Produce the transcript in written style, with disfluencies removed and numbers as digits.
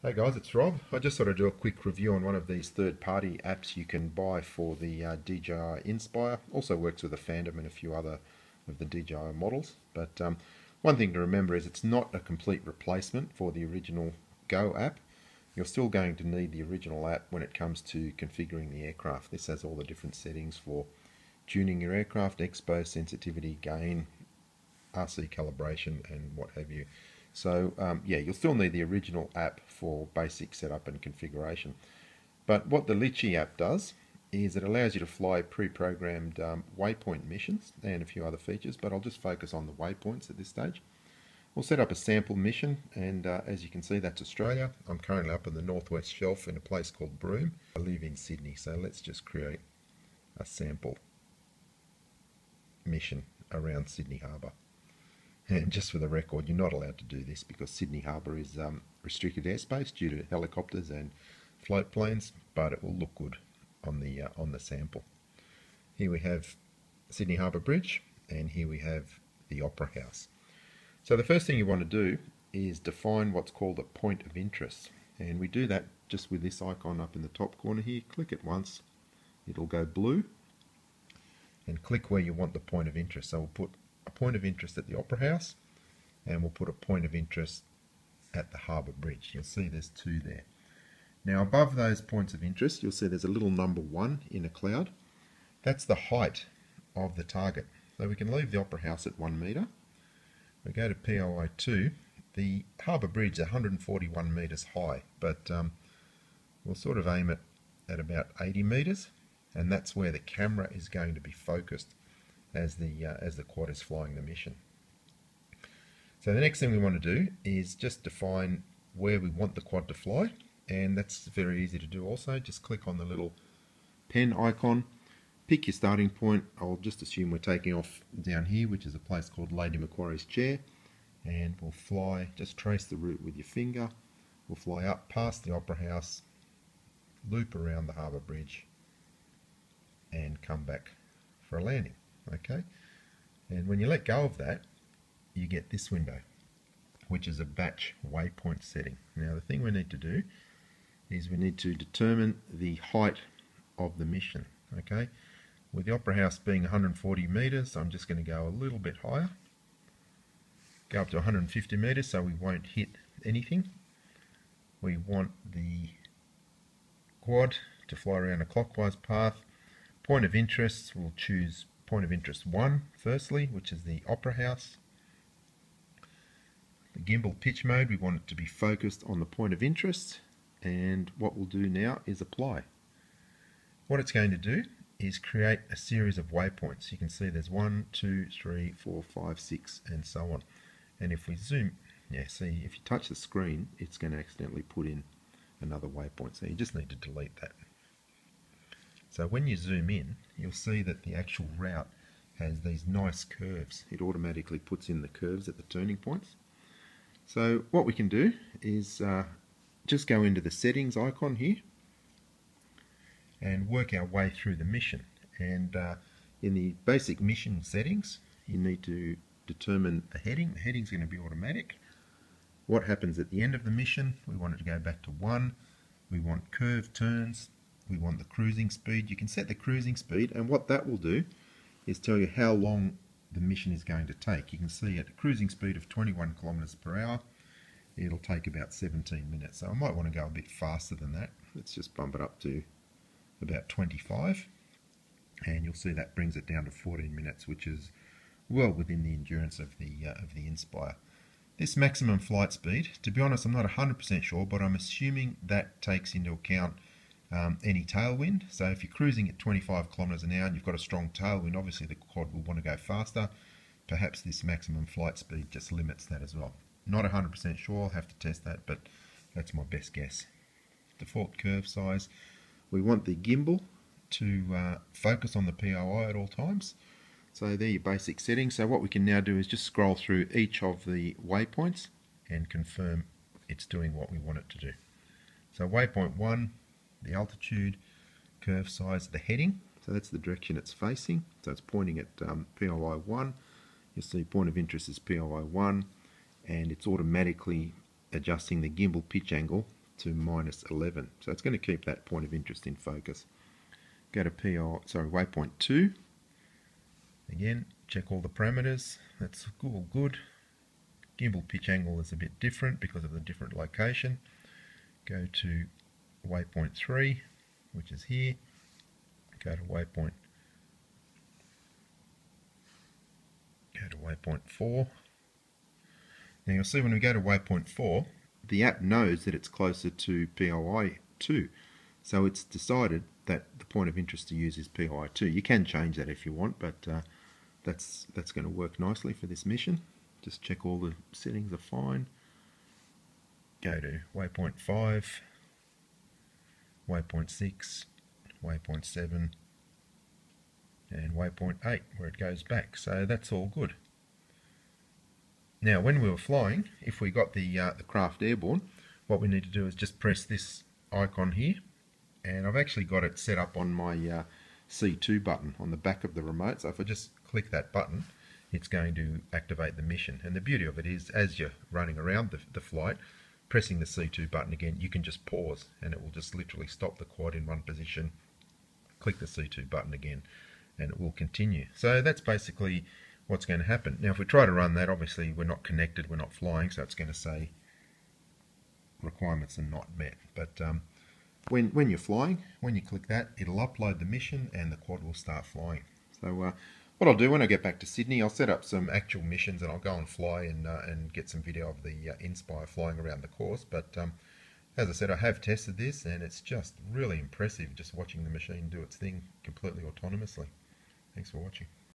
Hey guys, it's Rob. I just thought I'd do a quick review on one of these third-party apps you can buy for the DJI Inspire. Also works with the Phantom and a few other of the DJI models. But one thing to remember is it's not a complete replacement for the original Go app. You're still going to need the original app when it comes to configuring the aircraft. This has all the different settings for tuning your aircraft, expo, sensitivity, gain, RC calibration, and what have you. So yeah, you'll still need the original app for basic setup and configuration. But what the Litchi app does is it allows you to fly pre-programmed waypoint missions and a few other features, but I'll just focus on the waypoints at this stage. We'll set up a sample mission, and as you can see, that's Australia. I'm currently up on the northwest shelf in a place called Broome. I live in Sydney, so let's just create a sample mission around Sydney Harbour. And just for the record, you're not allowed to do this because Sydney Harbour is restricted airspace due to helicopters and float planes, but it will look good on the sample. Here we have Sydney Harbour Bridge, and here we have the Opera House. So the first thing you want to do is define what's called a point of interest, and we do that just with this icon up in the top corner here. Click it once, it'll go blue, and click where you want the point of interest. So we'll put a point of interest at the Opera House, and we'll put a point of interest at the Harbour Bridge. You'll see there's two there. Now above those points of interest, you'll see there's a little number 1 in a cloud. That's the height of the target. So we can leave the Opera House at 1 metre. We go to POI 2. The Harbour Bridge is 141 metres high, but we'll sort of aim it at about 80 metres, and that's where the camera is going to be focused as the quad is flying the mission. So the next thing we want to do is just define where we want the quad to fly, and that's very easy to do also. Just click on the little pen icon, pick your starting point. I'll just assume we're taking off down here, which is a place called Lady Macquarie's Chair, and we'll fly, just trace the route with your finger. We'll fly up past the Opera House, loop around the Harbour Bridge, and come back for a landing. Okay, and when you let go of that, you get this window, which is a batch waypoint setting. Now the thing we need to do is we need to determine the height of the mission. Okay, with the Opera House being 140 metres, I'm just going to go a little bit higher, go up to 150 metres so we won't hit anything. We want the quad to fly around a clockwise path. Point of interest, we'll choose point of interest 1 firstly, which is the Opera House. The gimbal pitch mode, we want it to be focused on the point of interest, and what we'll do now is apply. What it's going to do is create a series of waypoints. You can see there's 1, 2, 3, 4, 5, 6 and so on. And if we zoom, see, if you touch the screen, it's going to accidentally put in another waypoint, so you just need to delete that. So when you zoom in, you'll see that the actual route has these nice curves. It automatically puts in the curves at the turning points. So what we can do is just go into the settings icon here and work our way through the mission. And in the basic mission settings, you need to determine a heading. The heading is going to be automatic. What happens at the end of the mission, we want it to go back to 1. We want curved turns. We want the cruising speed. You can set the cruising speed, and what that will do is tell you how long the mission is going to take. You can see at a cruising speed of 21 kilometers per hour, it'll take about 17 minutes. So I might want to go a bit faster than that. Let's just bump it up to about 25, and you'll see that brings it down to 14 minutes, which is well within the endurance of the Inspire. This maximum flight speed, to be honest, I'm not 100% sure, but I'm assuming that takes into account any tailwind. So if you're cruising at 25 kilometers an hour and you've got a strong tailwind, obviously the quad will want to go faster. Perhaps this maximum flight speed just limits that as well. Not 100% sure, I'll have to test that, but that's my best guess. Default curve size. We want the gimbal to focus on the POI at all times. So they're your basic settings. So what we can now do is just scroll through each of the waypoints and confirm it's doing what we want it to do. So waypoint 1, the altitude, curve size, the heading, so that's the direction it's facing, so it's pointing at POI 1. You'll see point of interest is POI 1, and it's automatically adjusting the gimbal pitch angle to -11. So it's going to keep that point of interest in focus. Go to waypoint 2. Again, check all the parameters. That's all good. Gimbal pitch angle is a bit different because of the different location. Go to waypoint 3, which is here. Go to waypoint 4. Now you'll see when we go to waypoint 4, the app knows that it's closer to POI 2. So it's decided that the point of interest to use is POI 2. You can change that if you want, but that's going to work nicely for this mission. Just check all the settings are fine. Go to waypoint 5, waypoint 6, waypoint 7, and waypoint 8 where it goes back. So that's all good. Now when we were flying, if we got the craft airborne, what we need to do is just press this icon here, and I've actually got it set up on my C2 button on the back of the remote. So if I just click that button, it's going to activate the mission. And the beauty of it is, as you're running around the flight, pressing the C2 button again, you can just pause and it will just literally stop the quad in one position, click the C2 button again, and it will continue. So that's basically what's going to happen. Now if we try to run that, obviously we're not connected, we're not flying, so it's going to say requirements are not met. But when you're flying, when you click that, it'll upload the mission and the quad will start flying. So what I'll do when I get back to Sydney, I'll set up some actual missions and I'll go and fly and get some video of the Inspire flying around the course. But as I said, I have tested this and it's just really impressive just watching the machine do its thing completely autonomously. Thanks for watching.